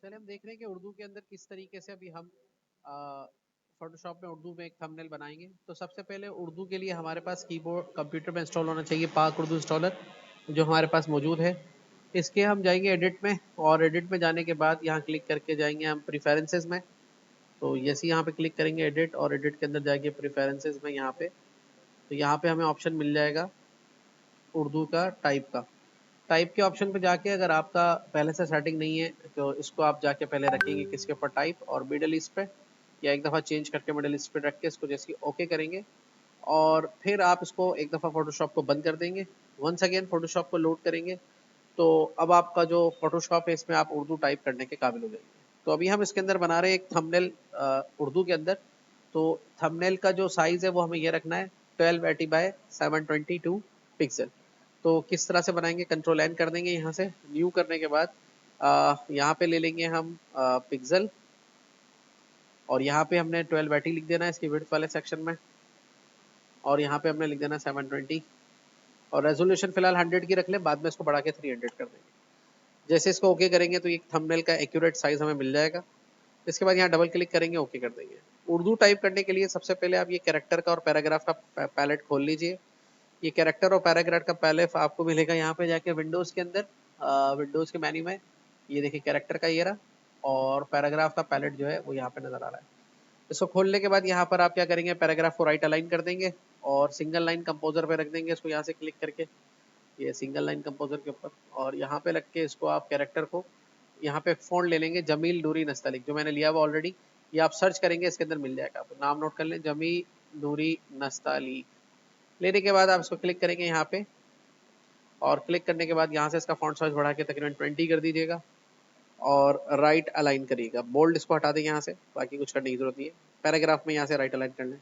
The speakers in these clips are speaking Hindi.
पहले हम देख रहे हैं कि उर्दू के अंदर किस तरीके से अभी हम फोटोशॉप में उर्दू में एक थंबनेल बनाएंगे। तो सबसे पहले उर्दू के लिए हमारे पास कीबोर्ड कंप्यूटर में इंस्टॉल होना चाहिए पाक उर्दू इंस्टॉलर, जो हमारे पास मौजूद है। इसके हम जाएंगे एडिट में, और एडिट में जाने के बाद यहाँ क्लिक करके जाएंगे हम प्रीफरेंसेस में। तो जैसे यहाँ पे क्लिक करेंगे एडिट, और एडिट के अंदर जाएंगे प्रीफरेंसेस में यहाँ पे। तो यहाँ पे हमें ऑप्शन मिल जाएगा उर्दू का टाइप का। टाइप के ऑप्शन पे जाके अगर आपका पहले से सेटिंग नहीं है तो इसको आप जाके पहले रखेंगे किसके ऊपर, टाइप और मिडल ईस्ट पे, या एक दफ़ा चेंज करके मिडल ईस्ट पे रख के इसको जैसे ओके करेंगे, और फिर आप इसको एक दफ़ा फोटोशॉप को बंद कर देंगे। वंस अगेन फोटोशॉप को लोड करेंगे, तो अब आपका जो फोटोशॉप है इसमें आप उर्दू टाइप करने के काबिल हो जाएंगे। तो अभी हम इसके अंदर बना रहे हैं एक थंबनेल उर्दू के अंदर। तो थंबनेल का जो साइज़ है वो हमें ये रखना है 1280 बाय 722 पिक्सल। तो किस तरह से बनाएंगे, कंट्रोल एन कर देंगे यहाँ से। न्यू करने के बाद यहाँ पे ले लेंगे हम पिक्सल, और यहाँ पे हमने 1280 लिख देना है इसकी विड्थ वाले सेक्शन में, और यहाँ पे हमने लिख देना 720, और रेजोल्यूशन फिलहाल 100 की रख लें, बाद में इसको बढ़ा के 300 कर देंगे। जैसे इसको ओके करेंगे तो ये थंबनेल का एक्यूरेट साइज हमें मिल जाएगा। इसके बाद यहाँ डबल क्लिक करेंगे, ओके कर देंगे। उर्दू टाइप करने के लिए सबसे पहले आप ये कैरेक्टर का और पैराग्राफ का पैलेट खोल लीजिए। ये कैरेक्टर और पैराग्राफ का पैलेट आपको मिलेगा यहाँ पे जाके विंडोज़ के अंदर, विंडोज़ के मेन्यू में। ये देखिए कैरेक्टर का ये रहा, और पैराग्राफ का पैलेट जो है वो यहाँ पे नज़र आ रहा है। इसको खोलने के बाद यहाँ पर आप क्या करेंगे, पैराग्राफ को राइट अलाइन कर देंगे और सिंगल लाइन कंपोजर पे रख देंगे इसको, यहाँ से क्लिक करके ये सिंगल लाइन कंपोजर के ऊपर, और यहाँ पे रख के इसको आप कैरेक्टर को यहाँ पे फ़ॉन्ट ले लेंगे जमील नूरी नस्तलिक, जो मैंने लिया हुआ ऑलरेडी। ये आप सर्च करेंगे इसके अंदर मिल जाएगा, आप नाम नोट कर लें, जमील नूरी नस्ताली। लेने के बाद आप इसको क्लिक करेंगे यहाँ पे, और क्लिक करने के बाद यहाँ से इसका फॉन्ट साइज बढ़ा के तकरीबन 20 कर दीजिएगा, और राइट अलाइन करिएगा। बोल्ड इसको हटा देंगे यहाँ से, बाकी कुछ करने की जरूरत नहीं है। पैराग्राफ में यहाँ से राइट अलाइन कर लें।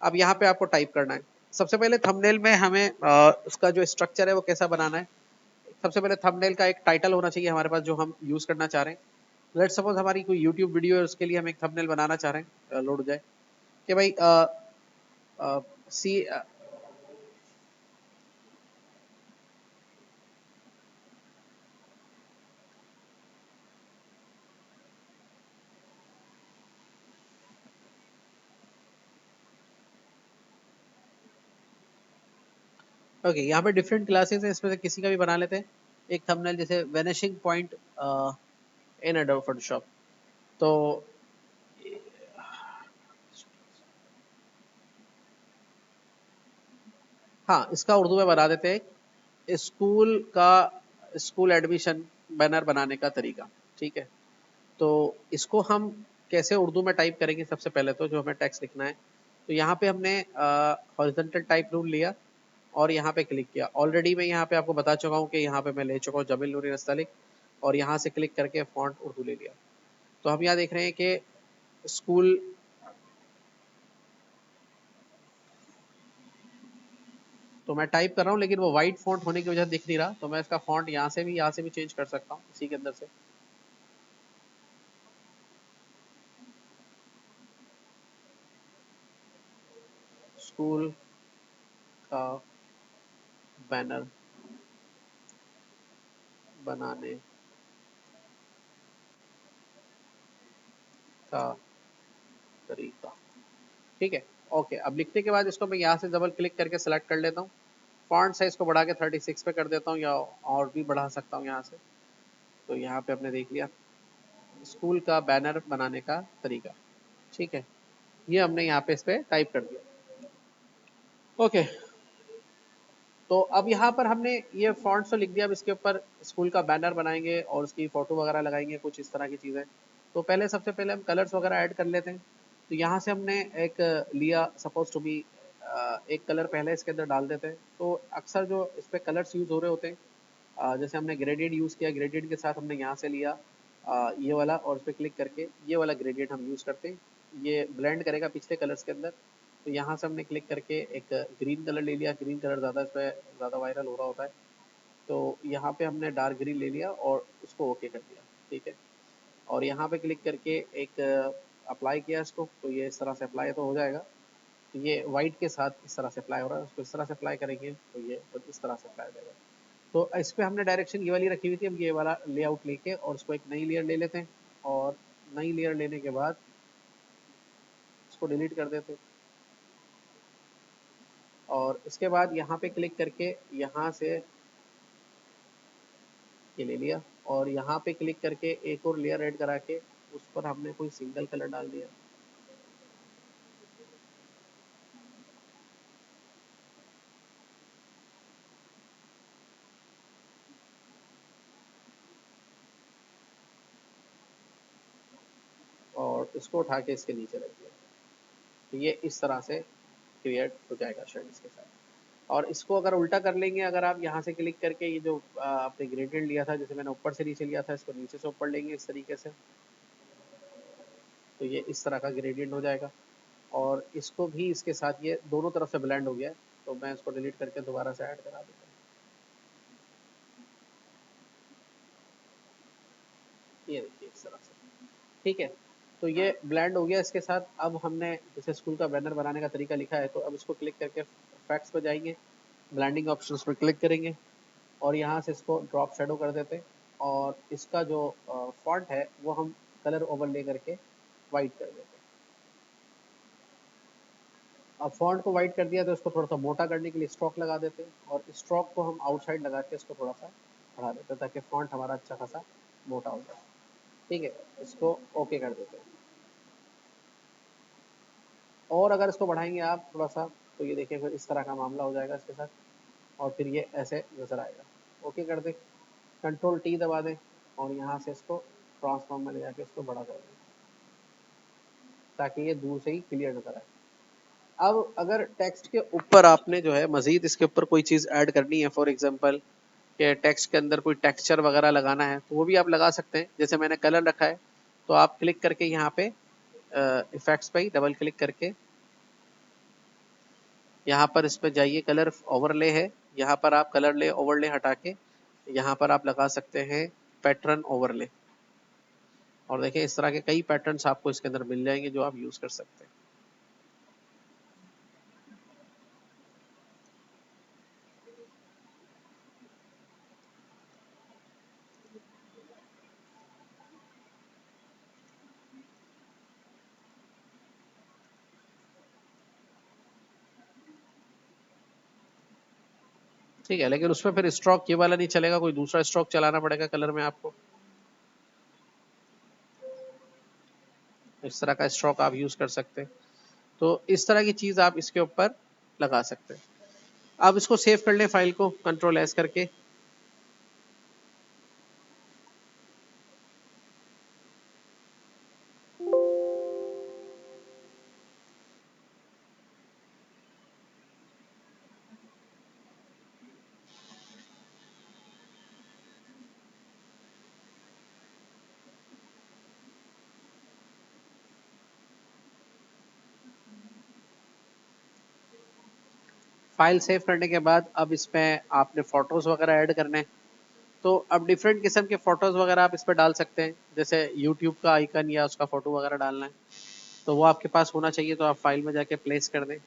अब यहाँ पे आपको टाइप करना है। सबसे पहले थंबनेल में हमें उसका जो स्ट्रक्चर है वो कैसा बनाना है। सबसे पहले थंबनेल का एक टाइटल होना चाहिए हमारे पास जो हम यूज़ करना चाह रहे हैं। लेट्स सपोज हमारी कोई यूट्यूब वीडियो है, उसके लिए हम एक थंबनेल बनाना चाह रहे हैं, लोड हो जाए कि भाई सी ओके, यहाँ पे डिफरेंट क्लासेस हैं, इसमें से किसी का भी बना लेते हैं एक थंबनेल, जैसे vanishing point in adobe Photoshop. तो हाँ, इसका उर्दू में बना देते हैं, स्कूल का स्कूल एडमिशन बैनर बनाने का तरीका। ठीक है, तो इसको हम कैसे उर्दू में टाइप करेंगे। सबसे पहले तो जो हमें टेक्स्ट लिखना है, तो यहाँ पे हमने हॉरिजॉन्टल टाइप रूल लिया और यहाँ पे क्लिक किया। ऑलरेडी मैं यहाँ पे आपको बता चुका हूँ कि यहाँ पे मैं ले चुका हूँ जमील नूरी नस्तलिक, और यहाँ से क्लिक करके फॉन्ट उर्दू ले लिया। तो हम यहाँ देख रहे हैं कि स्कूल, तो मैं टाइप कर रहा हूँ लेकिन वो वाइट फॉन्ट होने की वजह से दिख नहीं रहा, तो मैं इसका फॉन्ट यहाँ से भी चेंज कर सकता हूँ इसी के अंदर से। स्कूल का बैनर बनाने का तरीका। ठीक है, ओके। अब लिखने के बाद इसको मैं यहाँ से डबल क्लिक करके सेलेक्ट कर लेता हूँ। फॉन्ट साइज को बढ़ा के 36 पे कर देता हूँ, या और भी बढ़ा सकता हूँ यहाँ से। तो यहाँ पे आपने देख लिया स्कूल का बैनर बनाने का तरीका। ठीक है, ये हमने यहाँ पे इस पे टाइप कर दिया। ओके, तो अब यहाँ पर हमने ये फॉन्ट तो लिख दिया। अब इसके ऊपर स्कूल का बैनर बनाएंगे और उसकी फ़ोटो वगैरह लगाएंगे, कुछ इस तरह की चीज़ें। तो पहले सबसे पहले हम कलर्स वगैरह ऐड कर लेते हैं। तो यहाँ से हमने एक लिया सपोज टू बी, एक कलर पहले इसके अंदर डाल देते हैं। तो अक्सर जो इस पर कलर्स यूज़ हो रहे होते हैं, जैसे हमने ग्रेडियंट यूज़ किया, ग्रेडियंट के साथ हमने यहाँ से लिया ये वाला, और उस पर क्लिक करके ये वाला ग्रेडियंट हम यूज़ करते हैं। ये ब्लेंड करेगा पिछले कलर्स के अंदर। तो यहाँ से हमने क्लिक करके एक ग्रीन कलर ले लिया। ग्रीन कलर ज़्यादा इस पर ज़्यादा वायरल हो रहा होता है, तो यहाँ पे हमने डार्क ग्रीन ले लिया और उसको ओके कर दिया। ठीक है, और यहाँ पे क्लिक करके एक अप्लाई किया इसको, तो ये इस तरह से अप्लाई तो हो जाएगा। तो ये वाइट के साथ इस तरह से अप्लाई हो रहा है, उसको इस तरह से अप्लाई करेंगे तो ये तो इस तरह से अप्लाई हो जाएगा। तो इस पर हमने डायरेक्शन ये वाली रखी हुई थी, हम ये वाला लेआउट लेके और उसको एक नई लेयर ले लेते हैं। और नई लेयर लेने के बाद इसको डिलीट कर देते हैं। और इसके बाद यहाँ पे क्लिक करके यहाँ से ये ले लिया, और यहाँ पे क्लिक करके एक और लेयर ऐड करा के उस पर हमने कोई सिंगल कलर डाल दिया। और इसको उठा के इसके नीचे रख दिया। तो ये इस तरह से क्रिएट हो जाएगा शेड इसके साथ। और इसको अगर उल्टा कर लेंगे, अगर आप यहाँ से क्लिक करके ये जो आपने ग्रेडियंट लिया था, जैसे मैंने ऊपर से नीचे लिया था, इसको नीचे से ऊपर लेंगे इस तरीके से, तो ये इस तरह का ग्रेडियंट हो जाएगा। और इसको भी इसके साथ ये दोनों तरफ से ब्लेंड हो गया है, तो मैं इसको डिलीट करके दोबारा से ऐड करा देता हूँ। ये देखिए इस तरह से, ठीक है। तो ये ब्लेंड हो गया इसके साथ। अब हमने जैसे स्कूल का बैनर बनाने का तरीका लिखा है, तो अब इसको क्लिक करके फैक्ट्स पर जाएंगे, ब्लेंडिंग ऑप्शंस पर क्लिक करेंगे, और यहाँ से इसको ड्रॉप शेडो कर देते हैं। और इसका जो फॉन्ट है वो हम कलर ओवरले करके वाइट कर देते हैं। अब फॉन्ट को वाइट कर दिया, तो इसको थोड़ा सा मोटा करने के लिए स्ट्रोक लगा देते हैं, और स्ट्रोक को हम आउटसाइड लगा के इसको थोड़ा सा बढ़ा देते हैं, ताकि फॉन्ट हमारा अच्छा खासा मोटा हो जाए। ठीक है, इसको ओके कर देते हैं। और अगर इसको बढ़ाएंगे आप थोड़ा सा, तो ये देखिए फिर इस तरह का मामला हो जाएगा इसके साथ, और फिर ये ऐसे नजर आएगा। ओके कर दें, कंट्रोल टी दबा दें, और यहाँ से इसको ट्रांसफॉर्म में ले जाके इसको बड़ा कर दें, ताकि ये दूर से ही क्लियर नजर आए। अब अगर टेक्स्ट के ऊपर आपने जो है मजीद इसके ऊपर कोई चीज़ ऐड करनी है, फॉर एग्जांपल कि टेक्स्ट के अंदर कोई टेक्सचर वगैरह लगाना है, तो वो भी आप लगा सकते हैं। जैसे मैंने कलर रखा है, तो आप क्लिक करके यहाँ पे इफेक्ट्स पे ही डबल क्लिक करके यहाँ पर इस पे जाइए, कलर ओवरले है, यहाँ पर आप कलर ले ओवरले हटा के यहाँ पर आप लगा सकते हैं पैटर्न ओवरले। और देखिए इस तरह के कई पैटर्न्स आपको इसके अंदर मिल जाएंगे जो आप यूज कर सकते हैं। ठीक है, लेकिन उसमें फिर स्ट्रोक ये वाला नहीं चलेगा, कोई दूसरा स्ट्रोक चलाना पड़ेगा कलर में आपको। इस तरह का स्ट्रोक आप यूज कर सकते हैं। तो इस तरह की चीज आप इसके ऊपर लगा सकते हैं। अब इसको सेव कर लें फाइल को, कंट्रोल एस करके। फाइल सेव करने के बाद अब इसमें आपने फोटोज वगैरह ऐड करने हैं। तो अब डिफरेंट किस्म के फोटोज वगैरह आप इस पर डाल सकते हैं। जैसे यूट्यूब का आइकन या उसका फोटो वगैरह डालना है, तो वो आपके पास होना चाहिए, तो आप फाइल में जाके प्लेस कर दें।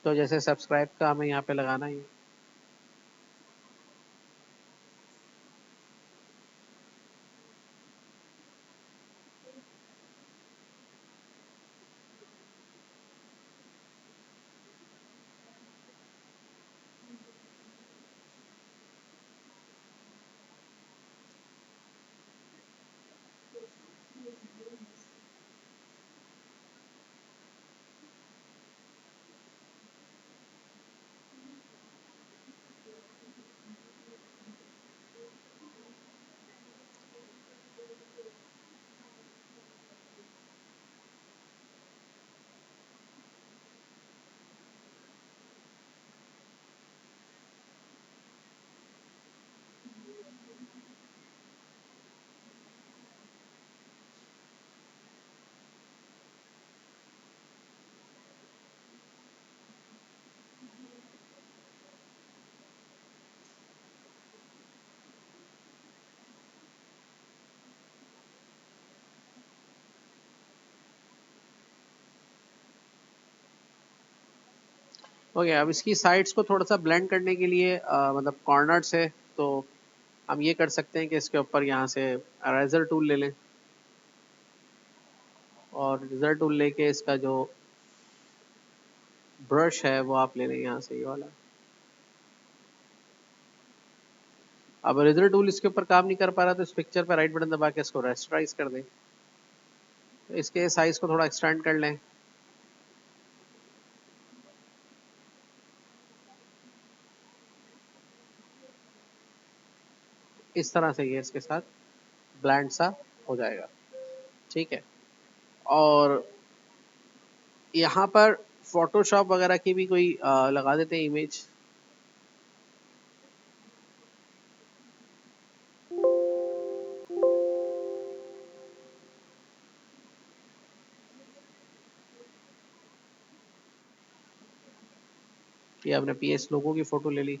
तो जैसे सब्सक्राइब का हमें यहाँ पे लगाना ही है। ओके, अब इसकी साइड्स को थोड़ा सा ब्लेंड करने के लिए मतलब कॉर्नर से, तो हम ये कर सकते हैं कि इसके ऊपर यहाँ से रेजर टूल ले लें और रेजर टूल लेके इसका जो ब्रश है वो आप ले लें यहाँ से, ये वाला। अब रेजर टूल इसके ऊपर काम नहीं कर पा रहा तो इस पिक्चर पे राइट बटन दबा के इसको रेस्टराइज कर दें। तो इसके साइज को थोड़ा एक्सटेंड कर लें, इस तरह से ये इसके साथ ब्लैंड सा हो जाएगा। ठीक है, और यहाँ पर फोटोशॉप वगैरह की भी कोई लगा देते हैं इमेज। ये आपने पीएस लोगो की फोटो ले ली।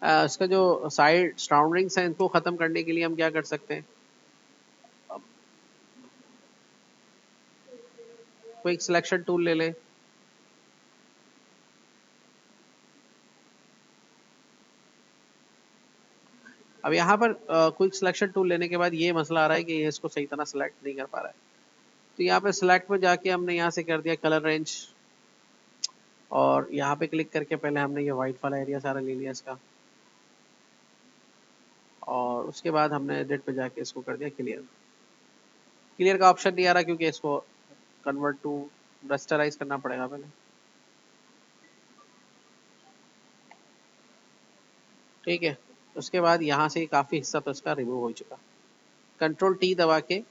इसका जो साइड सराउंडिंग्स हैं इनको खत्म करने के लिए हम क्या कर सकते हैं, क्विक सिलेक्शन टूल ले लें। अब यहाँ पर क्विक सिलेक्शन टूल लेने के बाद ये मसला आ रहा है कि ये इसको सही तरह सेलेक्ट नहीं कर पा रहा है। तो यहाँ पे सिलेक्ट पे जाके हमने यहाँ से कर दिया कलर रेंज, और यहाँ पे क्लिक करके पहले हमने ये व्हाइट वाला एरिया सारा ले लिया इसका, और उसके बाद हमने एडिट पे जाके इसको कर दिया क्लियर। क्लियर का ऑप्शन नहीं आ रहा क्योंकि इसको कन्वर्ट टू रस्टराइज करना पड़ेगा पहले। ठीक है, उसके बाद यहाँ से काफी हिस्सा तो इसका रिमूव हो चुका। कंट्रोल टी दबा के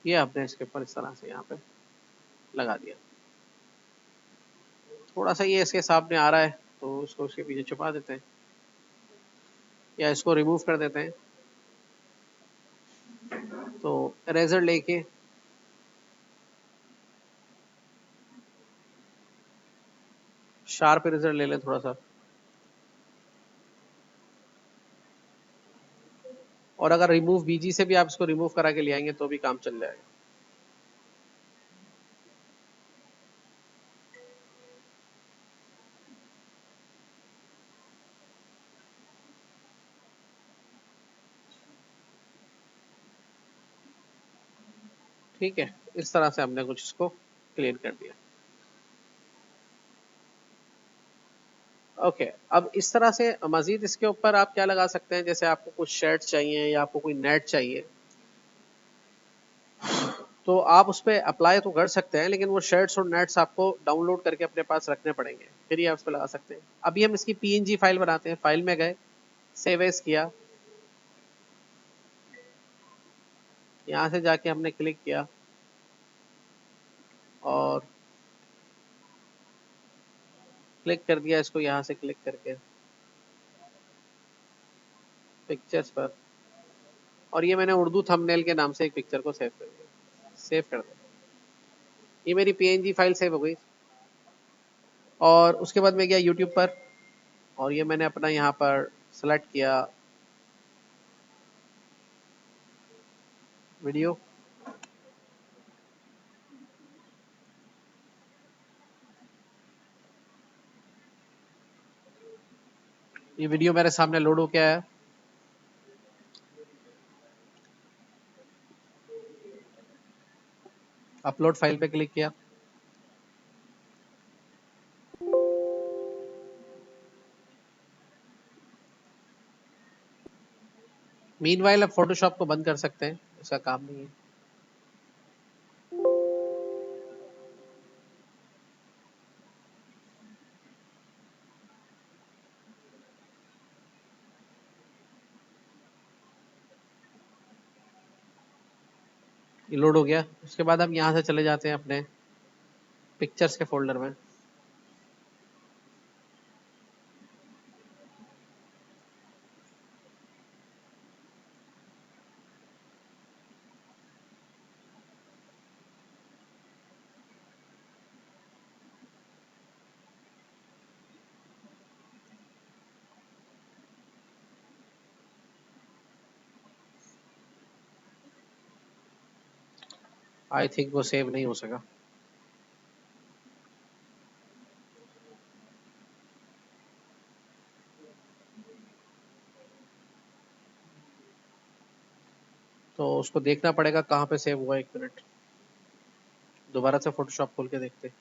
ये आपने इसके ऊपर इस तरह से यहाँ पे लगा दिया। थोड़ा सा ये इसके सामने आ रहा है तो इसको उसके पीछे छुपा देते हैं या इसको रिमूव कर देते हैं। तो इरेजर लेके शार्प इरेजर ले लें थोड़ा सा, और अगर रिमूव बीजी से भी आप इसको रिमूव करा के ले आएंगे तो भी काम चल जाएगा। ठीक है, इस तरह से हमने कुछ इसको क्लियर कर दिया। ओके, अब इस तरह से मजीद इसके ऊपर आप क्या लगा सकते हैं, जैसे आपको कुछ शर्ट चाहिए या आपको कोई नेट चाहिए तो आप उस पर अप्लाई तो कर सकते हैं, लेकिन वो शर्ट्स और नेट्स आपको डाउनलोड करके अपने पास रखने पड़ेंगे, फिर ही आप उस पर लगा सकते हैं। अभी हम इसकी पीएनजी फाइल बनाते हैं। फाइल में गए, सेव एज किया, यहाँ से जाके हमने क्लिक किया और क्लिक कर दिया इसको, यहाँ से क्लिक करके पिक्चर्स पर, और ये मैंने उर्दू थंबनेल के नाम से एक पिक्चर को सेव कर दिया। सेव कर दिया, ये मेरी पीएनजी फाइल सेव हो गई। और उसके बाद मैं गया यूट्यूब पर और ये मैंने अपना यहाँ पर सेलेक्ट किया वीडियो। ये वीडियो मेरे सामने लोड हो गया है। अपलोड फाइल पे क्लिक किया, मीनवाइल अब फोटोशॉप को बंद कर सकते हैं, इसका काम नहीं है। ये लोड हो गया। उसके बाद हम यहाँ से चले जाते हैं अपने पिक्चर्स के फोल्डर में। आई थिंक वो सेव नहीं हो सका। तो उसको देखना पड़ेगा कहाँ पे सेव हुआ है। 1 मिनट, दोबारा से फोटोशॉप खोल के देखते हैं।